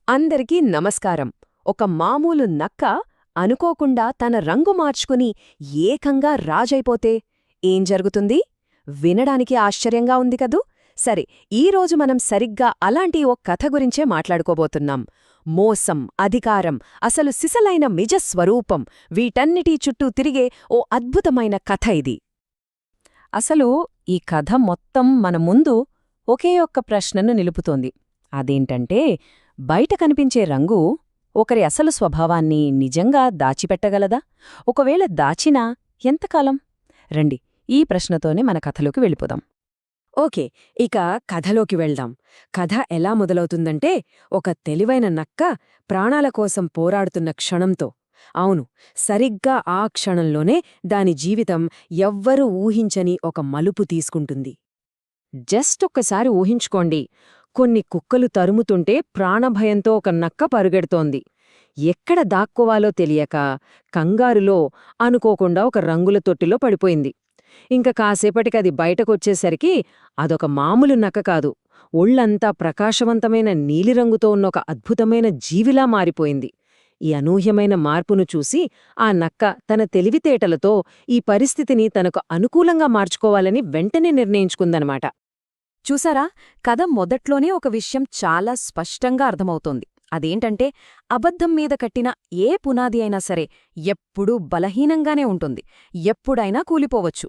అందరికీ నమస్కారం. ఒక మామూలు నక్క అనుకోకుండా తన రంగు మార్చుకుని ఏకంగా రాజైపోతే ఏం జరుగుతుంది? వినడానికి ఆశ్చర్యంగా ఉంది కదూ? సరే, ఈరోజు మనం సరిగ్గా అలాంటి ఓ కథ గురించే మాట్లాడుకోబోతున్నాం. మోసం, అధికారం, అసలు సిసలైన నిజస్వరూపం వీటన్నిటి చుట్టూ తిరిగే ఓ అద్భుతమైన కథ ఇది. అసలు ఈ కథ మొత్తం మన ముందు ఒకే ఒక్క ప్రశ్నను నిలుపుతోంది. అదేంటంటే, బయట కనిపించే రంగు ఒకరి అసలు స్వభావాన్ని నిజంగా దాచిపెట్టగలదా? ఒకవేళ దాచినా ఎంతకాలం? రండి, ఈ ప్రశ్నతోనే మన కథలోకి వెళ్ళిపోదాం. ఓకే, ఇక కథలోకి వెళ్దాం. కథ ఎలా మొదలవుతుందంటే, ఒక తెలివైన నక్క ప్రాణాల కోసం పోరాడుతున్న క్షణంతో. అవును, సరిగ్గా ఆ క్షణంలోనే దాని జీవితం ఎవ్వరూ ఊహించని ఒక మలుపు తీసుకుంటుంది. జస్ట్ ఒక్కసారి ఊహించుకోండి, కొన్ని కుక్కలు తరుముతుంటే ప్రాణభయంతో ఒక నక్క పరుగెడుతోంది. ఎక్కడ దాక్కోవాలో తెలియక కంగారులో అనుకోకుండా ఒక రంగుల తొట్టిలో పడిపోయింది. ఇంక కాసేపటికది బయటకొచ్చేసరికి అదొక మామూలు నక్క కాదు, ఒళ్లంతా ప్రకాశవంతమైన నీలిరంగుతో ఉన్న ఒక అద్భుతమైన జీవిలా మారిపోయింది. ఈ అనూహ్యమైన మార్పును చూసి ఆ నక్క తన తెలివితేటలతో ఈ పరిస్థితిని తనకు అనుకూలంగా మార్చుకోవాలని వెంటనే నిర్ణయించుకుందనమాట. చూసారా, కథ మొదట్లోనే ఒక విషయం చాలా స్పష్టంగా అర్థమవుతోంది. అదేంటంటే, అబద్ధం మీద కట్టిన ఏ పునాది అయినా సరే ఎప్పుడూ బలహీనంగానే ఉంటుంది, ఎప్పుడైనా కూలిపోవచ్చు.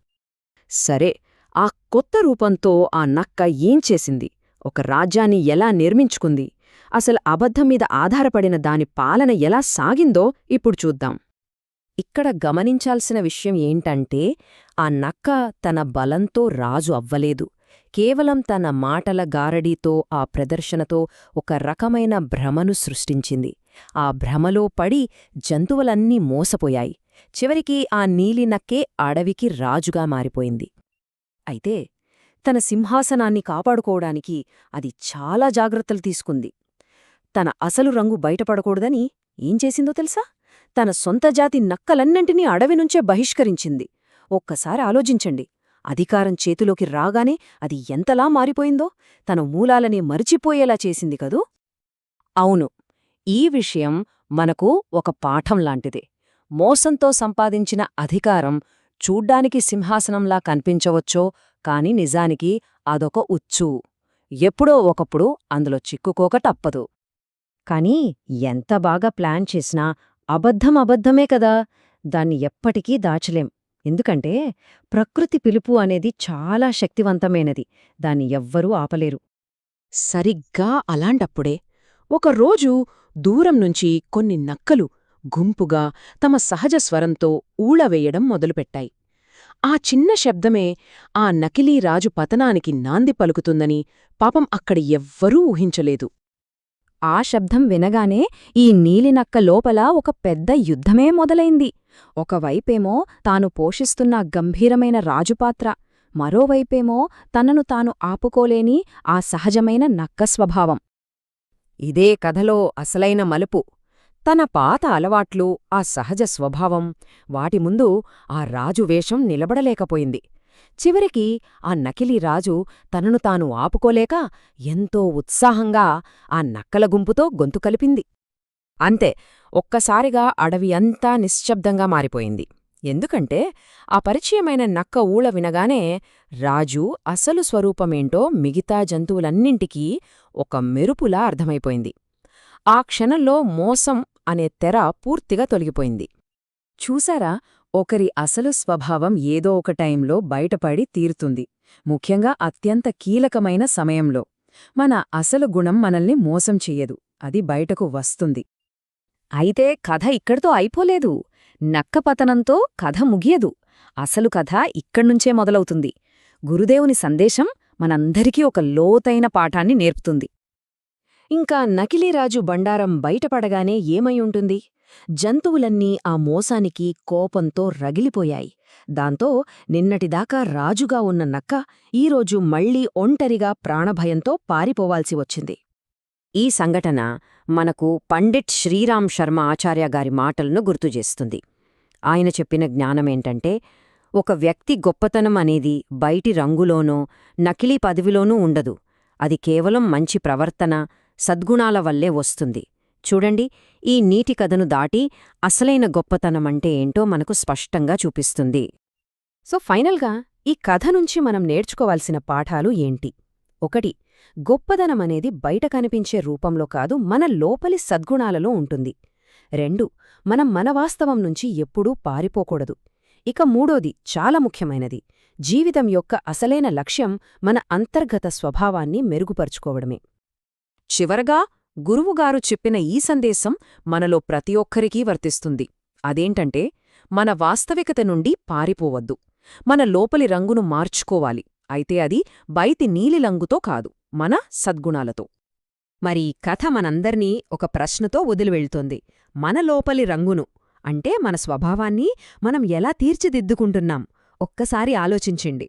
సరే, ఆ కొత్త రూపంతో ఆ నక్క ఏం చేసింది? ఒక రాజ్యాన్ని ఎలా నిర్మించుకుంది? అసలు అబద్ధం మీద ఆధారపడిన దాని పాలన ఎలా సాగిందో ఇప్పుడు చూద్దాం. ఇక్కడ గమనించాల్సిన విషయం ఏంటంటే, ఆ నక్క తన బలంతో రాజు అవ్వలేదు. కేవలం తన మాటల గారడీతో, ఆ ప్రదర్శనతో ఒక రకమైన భ్రమను సృష్టించింది. ఆ భ్రమలో పడి జంతువులన్నీ మోసపోయాయి. చివరికి ఆ నీలినక్కే అడవికి రాజుగా మారిపోయింది. అయితే తన సింహాసనాన్ని కాపాడుకోవడానికి అది చాలా జాగ్రత్తలు తీసుకుంది. తన అసలు రంగు బయటపడకూడదని ఏం చేసిందో తెలుసా? తన సొంత జాతి నక్కలన్నింటినీ అడవినుంచే బహిష్కరించింది. ఒక్కసారి ఆలోచించండి, అధికారం చేతిలోకి రాగానే అది ఎంతలా మారిపోయిందో, తన మూలాలని మరిచిపోయేలా చేసింది కదూ? అవును, ఈ విషయం మనకు ఒక పాఠం లాంటిదే. మోసంతో సంపాదించిన అధికారం చూడ్డానికి సింహాసనంలా కనిపించవచ్చో, కాని నిజానికి అదొక ఉచ్చు. ఎప్పుడో ఒకప్పుడు అందులో చిక్కుకోక తప్పదు. కాని ఎంత బాగా ప్లాన్ చేసినా అబద్ధం అబద్ధమే కదా, దాన్ని ఎప్పటికీ దాచలేం. ఎందుకంటే ప్రకృతి పిలుపు అనేది చాలా శక్తివంతమైనది, దాన్ని ఎవ్వరూ ఆపలేరు. సరిగ్గా అలాంటప్పుడే ఒకరోజు దూరం నుంచి కొన్ని నక్కలు గుంపుగా తమ సహజ స్వరంతో ఊళవేయడం మొదలుపెట్టాయి. ఆ చిన్న శబ్దమే ఆ నకిలీ రాజు పతనానికి నాంది పలుకుతుందని పాపం అక్కడ ఎవ్వరూ ఊహించలేదు. ఆ శబ్దం వినగానే ఈ నీలినక్క లోపల ఒక పెద్ద యుద్ధమే మొదలైంది. ఒకవైపేమో తాను పోషిస్తున్న గంభీరమైన రాజుపాత్ర, మరోవైపేమో తనను తాను ఆపుకోలేని ఆ సహజమైన నక్క స్వభావం. ఇదే కథలో అసలైన మలుపు. తన పాత అలవాట్లు, ఆ సహజ స్వభావం, వాటి ముందు ఆ రాజు వేషం నిలబడలేకపోయింది. చివరికి ఆ నకిలీ రాజు తనను తాను ఆపుకోలేక ఎంతో ఉత్సాహంగా ఆ నక్కల గుంపుతో గొంతు కలిపింది. అంతే, ఒక్కసారిగా అడవి అంతా నిశ్శబ్దంగా మారిపోయింది. ఎందుకంటే ఆ పరిచయమైన నక్క ఊళ వినగానే రాజు అసలు స్వరూపమేంటో మిగతా జంతువులన్నింటికీ ఒక మెరుపులా అర్థమైపోయింది. ఆ క్షణంలో మోసం అనే తెర పూర్తిగా తొలగిపోయింది. చూసారా, ఒకరి అసలు స్వభావం ఏదో ఒక టైంలో బయటపడి తీరుతుంది, ముఖ్యంగా అత్యంత కీలకమైన సమయంలో. మన అసలు గుణం మనల్ని మోసం చెయ్యదు, అది బయటకు వస్తుంది. అయితే కథ ఇక్కడితో అయిపోలేదు. నక్క పతనంతో కథ ముగియదు. అసలు కథ ఇక్కడ్నుంచే మొదలవుతుంది. గురుదేవుని సందేశం మనందరికీ ఒక లోతైన పాఠాన్ని నేర్పుతుంది. ఇంకా నకిలీరాజు బండారం బయటపడగానే ఏమై ఉంటుంది? జంతువులన్నీ ఆ మోసానికి కోపంతో రగిలిపోయాయి. దాంతో నిన్నటిదాకా రాజుగా ఉన్న నక్క ఈరోజు మళ్లీ ఒంటరిగా ప్రాణభయంతో పారిపోవాల్సి వచ్చింది. ఈ సంఘటన మనకు పండిట్ శ్రీరామ్ శర్మ ఆచార్య గారి మాటలను గుర్తుచేస్తుంది. ఆయన చెప్పిన జ్ఞానమేంటంటే, ఒక వ్యక్తి గొప్పతనం అనేది బయటి రంగులోనో నకిలీ పదవిలోనూ ఉండదు. అది కేవలం మంచి ప్రవర్తన, సద్గుణాల వల్లే వస్తుంది. చూడండి, ఈ నీటి కథను దాటి అసలైన గొప్పతనమంటే ఏంటో మనకు స్పష్టంగా చూపిస్తుంది. సో ఫైనల్గా ఈ కథ నుంచి మనం నేర్చుకోవాల్సిన పాఠాలు ఏంటి? 1. గొప్పదనమనేది బయట కనిపించే రూపంలో కాదు, మన లోపలి సద్గుణాలలో ఉంటుంది. 2. మనం మన వాస్తవం నుంచి ఎప్పుడూ పారిపోకూడదు. ఇక 3. చాలా ముఖ్యమైనది, జీవితం యొక్క అసలైన లక్ష్యం మన అంతర్గత స్వభావాన్ని మెరుగుపరుచుకోవడమే. చివరగా గురువుగారు చెప్పిన ఈ సందేశం మనలో ప్రతి ఒక్కరికీ వర్తిస్తుంది. అదేంటంటే, మన వాస్తవికత నుండి పారిపోవద్దు, మన లోపలి రంగును మార్చుకోవాలి. అయితే అది బయటి నీలిరంగుతో కాదు, మన సద్గుణాలతో. మరి ఈ కథ మనందర్నీ ఒక ప్రశ్నతో వదిలివెళ్తోంది. మన లోపలి రంగును, అంటే మన స్వభావాన్ని మనం ఎలా తీర్చిదిద్దుకుంటున్నాం? ఒక్కసారి ఆలోచించండి.